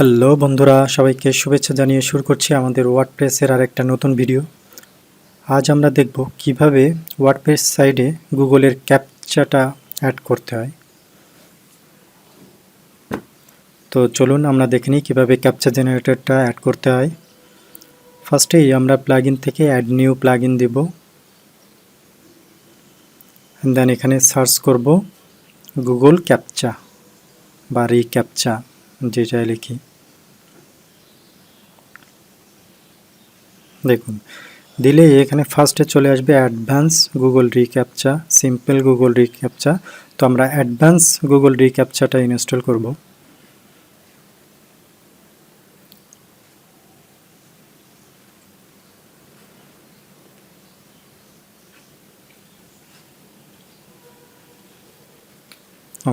Hello বন্ধুরা, সবাইকে শুভেচ্ছা জানিয়ে শুরু করছি আমাদের ওয়ার্ডপ্রেসের আরেকটা নতুন ভিডিও। আজ আমরা দেখব কিভাবে ওয়ার্ডপ্রেস সাইডে গুগলের ক্যাপচাটা অ্যাড করতে হয়। তো চলুন আমরা দেখে নিই কীভাবে ক্যাপচা জেনারেটরটা অ্যাড করতে হয়। ফার্স্টেই আমরা প্লাগইন থেকে অ্যাড নিউ প্লাগইন দেব, দেন এখানে সার্চ করব গুগল ক্যাপচা বা রিক্যাপচা, যেটা লিখি। দেখুন, দিলে এখানে ফার্স্টে চলে আসবে advance Google recaptcha, simple Google recaptcha. তো আমরা অ্যাডভান্স গুগল রিক্যাপচাটা ইনস্টল করব।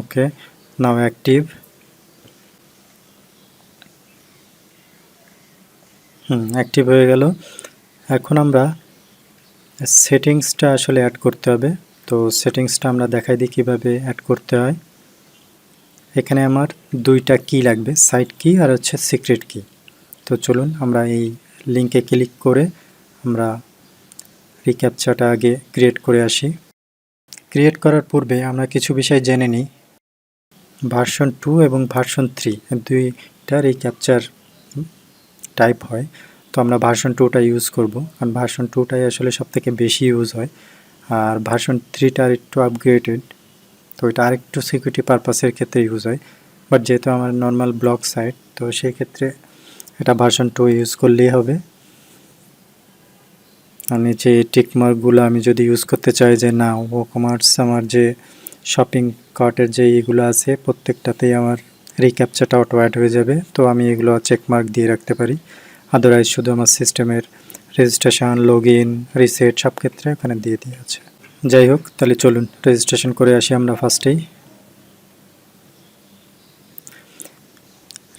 ওকে, নাও অ্যাক্টিভ। অ্যাক্টিভ হয়ে গেল। এখন আমরা সেটিংসটা আসলে অ্যাড করতে হবে। তো সেটিংসটা আমরা দেখাই দিই কীভাবে অ্যাড করতে হয়। এখানে আমার দুইটা কি লাগবে, সাইট কি আর হচ্ছে সিক্রেট কি। তো চলুন আমরা এই লিঙ্কে ক্লিক করে আমরা রিক্যাপচাটা আগে ক্রিয়েট করে আসি। ক্রিয়েট করার পূর্বে আমরা কিছু বিষয় জেনে নিই। ভার্সন 2 এবং ভার্সন 3 দুইটা রিক্যাপচার টাইপ হয়। তো আমরা ভার্সন 2টা ইউজ করব, কারণ ভার্সন 2টাই আসলে সবথেকে বেশি ইউজ হয়। আর ভার্সন 3টা একটু আপগ্রেডেড, তো এটা আরেকটু সিকিউরিটি পারপাসের ক্ষেত্রে ইউজ হয়। বাট যেহেতু আমার নর্মাল ব্লগ সাইট, তো সেই ক্ষেত্রে এটা ভার্সন 2 ইউজ করলেই হবে। আমি যে টিকমার্কগুলো আমি যদি ইউজ করতে চাই যে না ওকমার্স আমার যে শপিং কার্টের যে এইগুলো আছে প্রত্যেকটাতেই আমার রিক্যাপচাটা অটো অ্যাড হয়ে যাবে, তো আমি এগুলো চেকমার্ক দিয়ে রাখতে পারি। আদারওয়াইজ শুধু আমার সিস্টেমের রেজিস্ট্রেশন, লগ ইন, রিসেট সব ক্ষেত্রে ওখানে দিয়ে আছে। যাই হোক, তাহলে চলুন রেজিস্ট্রেশন করে আসি আমরা ফার্স্টেই।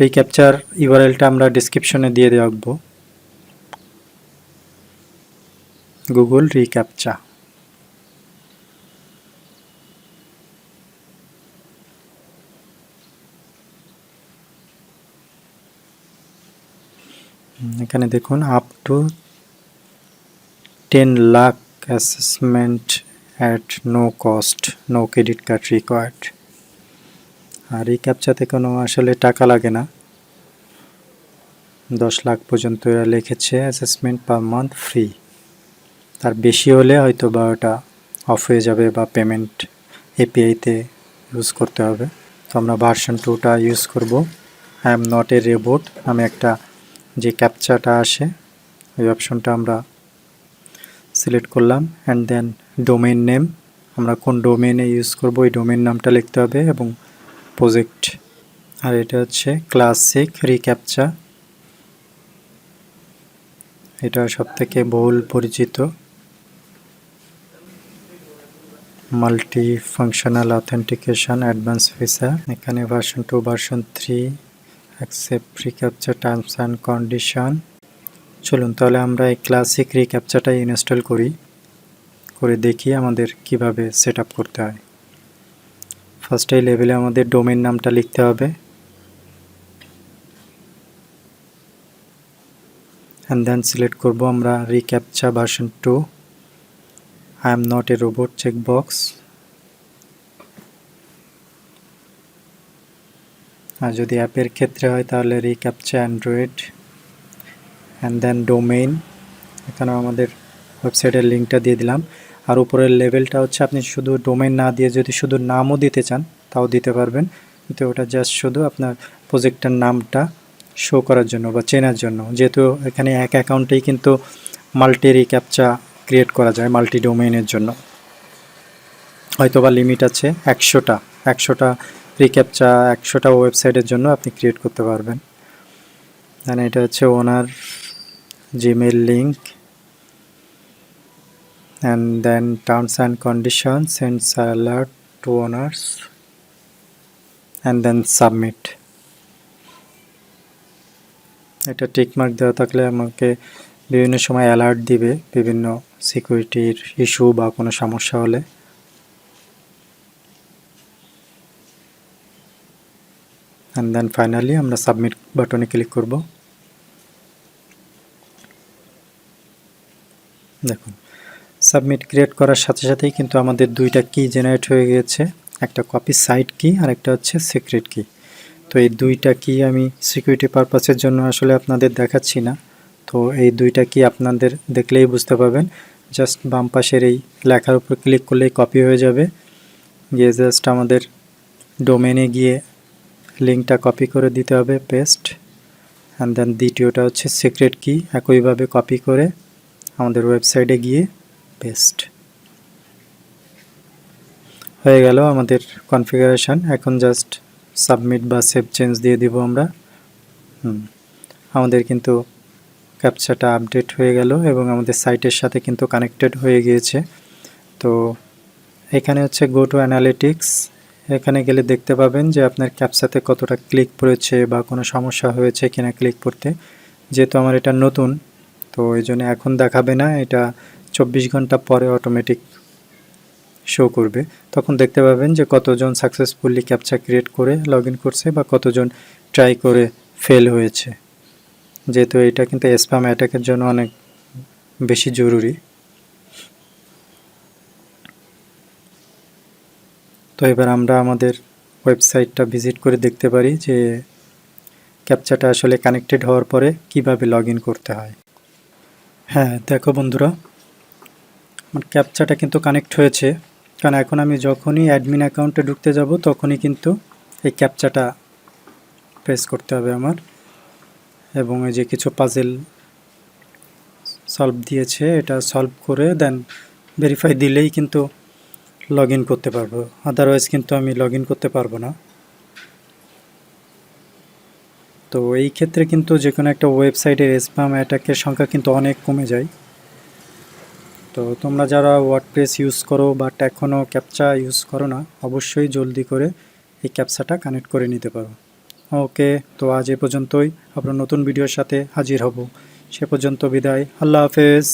রিক্যাপচার ইউআরএলটা আমরা ডিসক্রিপশনে দিয়ে রাখবো, গুগল রিক্যাপচা। এখানে দেখুন up to 10 lakh assessment at no cost, no credit card required. আর এই ক্যাপচাতে কোনো আসলে টাকা লাগে না। 10 লাখ পর্যন্ত এরা লিখেছে অ্যাসেসমেন্ট পার মান্থ ফ্রি। তার বেশি হলে হয়তো বা ওটা অফ হয়ে যাবে বা পেমেন্ট এপিআইতে ইউজ করতে হবে। তো আমরা ভার্সন 2টা ইউজ করব। I am not a robot নামে একটা যে ক্যাপচাটা আসে, ওই অপশনটা আমরা সিলেক্ট করলাম। অ্যান্ড দেন ডোমেইন নেম, আমরা কোন ডোমেইনে ইউজ করব ওই ডোমেইন নামটা লিখতে হবে, এবং প্রজেক্ট। আর এটা হচ্ছে ক্লাসিক রিক্যাপচা, এটা সবথেকে বহুল পরিচিত। Multi functional authentication advance visa. এখানে version 2, version 3, accept reCAPTCHA terms and condition. চলুন তাহলে আমরা এই ক্লাসিক রিক্যাপচাটা ইনস্টল করে দেখি আমাদের কিভাবে সেট আপ করতে হয়। ফার্স্ট এই লেভেলে আমাদের ডোমেইন নামটা লিখতে হবে, অ্যান্ড দেন সিলেক্ট করব আমরা reCAPTCHA version 2, I am not a robot checkbox. আর যদি অ্যাপের ক্ষেত্রে হয় তাহলে reCAPTCHA Android, and then domain. এখানেও আমাদের ওয়েবসাইটের লিঙ্কটা দিয়ে দিলাম। আর উপরের লেভেলটা হচ্ছে আপনি শুধু ডোমেইন না দিয়ে যদি শুধু নামও দিতে চান তাও দিতে পারবেন, কিন্তু ওটা জাস্ট শুধু আপনার প্রজেক্টের নামটা শো করার জন্য বা চেনার জন্য। যেহেতু এখানে এক অ্যাকাউন্টেই কিন্তু মাল্টি রিক্যাপচা ক্রিয়েট করা যায় মাল্টি ডোমেইনের জন্য, হয়তো বা লিমিট আছে 100টা রিক্যাপচা 100টা ওয়েবসাইটের জন্য আপনি ক্রিয়েট করতে পারবেন। দেন এটা হচ্ছে owner Gmail link, and then terms and conditions, sends alert to owners, and then submit. এটা টিকমার্ক দেওয়া থাকলে আমাকে বিভিন্ন সময় অ্যালার্ট দিবে বিভিন্ন সিকিউরিটির ইস্যু বা কোনো সমস্যা হলে। অ্যান্ড দেন ফাইনালি আমরা সাবমিট বাটনে ক্লিক করব। দেখুন সাবমিট ক্রিয়েট করার সাথে সাথেই কিন্তু আমাদের দুইটা কি জেনারেট হয়ে গিয়েছে, একটা কপি সাইট কি আর একটা হচ্ছে সিক্রেট কি। তো এই দুইটা কি আমি সিকিউরিটি পারপাসের জন্য আসলে আপনাদের দেখাচ্ছি না, তো এই দুইটা কি আপনাদের দেখলেই বুঝতে পারবেন। জাস্ট বাম পাশের এই লেখার উপর ক্লিক করলেই কপি হয়ে যাবে, গিয়ে জাস্ট আমাদের ডোমেনে গিয়ে লিঙ্কটা কপি করে দিতে হবে, পেস্ট, অ্যান্ড দেন দ্বিতীয়টা হচ্ছে সিক্রেট কি, একইভাবে কপি করে আমাদের ওয়েবসাইটে গিয়ে পেস্ট হয়ে গেল আমাদের কনফিগারেশন। এখন জাস্ট সাবমিট বা সেভ চেঞ্জ দিয়ে দিব আমরা। আমাদের কিন্তু ক্যাপচাটা আপডেট হয়ে গেল এবং আমাদের সাইটের সাথে কিন্তু কানেক্টেড হয়ে গিয়েছে। তো এখানে হচ্ছে গো টু অ্যানালিটিক্স, এখানে গেলে দেখতে পাবেন যে আপনার ক্যাপচাতে কতটা ক্লিক পড়েছে বা কোনো সমস্যা হয়েছে কিনা ক্লিক করতে। যেহেতু আমার এটা নতুন, তো এই জন্য এখন দেখাবে না, এটা 24 ঘন্টা পরে অটোমেটিক শো করবে। তখন দেখতে পাবেন যে কতজন সাকসেসফুলি ক্যাপচা ক্রিয়েট করে লগ ইন করছে বা কতজন ট্রাই করে ফেল হয়েছে। যেহেতু এটা কিন্তু স্প্যাম অ্যাটাকের জন্য অনেক বেশি জরুরি। তো এবার আমরা আমাদের ওয়েবসাইটটা ভিজিট করে দেখতে পারি যে ক্যাপচাটা আসলে কানেক্টেড হওয়ার পরে কিভাবে লগ ইন করতে হয়। হ্যাঁ দেখো বন্ধুরা, আমার ক্যাপচাটা কিন্তু কানেক্ট হয়েছে, কারণ এখন আমি যখনই অ্যাডমিন অ্যাকাউন্টে ঢুকতে যাব তখনই কিন্তু এই ক্যাপচাটা প্রেস করতে হবে আমার, এবং এই যে কিছু পাজেল সলভ দিয়েছে, এটা সলভ করে দেন ভেরিফাই দিলেই কিন্তু লগ ইন করতে পারবো, আদারওয়াইজ কিন্তু আমি লগ ইন করতে পারবো না। তো এই ক্ষেত্রে কিন্তু যে কোনো একটা ওয়েবসাইটের স্প্যাম অ্যাটাকের সংখ্যা কিন্তু অনেক কমে যায়। তো তোমরা যারা ওয়ার্ডপ্রেস ইউজ করো বাট এখনও ক্যাপচা ইউজ করো না, অবশ্যই জলদি করে এই ক্যাপচাটা কানেক্ট করে নিতে পারো। ওকে, তো আজ এ পর্যন্তই, আবার নতুন ভিডিওর সাথে হাজির হব। সে পর্যন্ত বিদায়, আল্লাহ হাফেজ।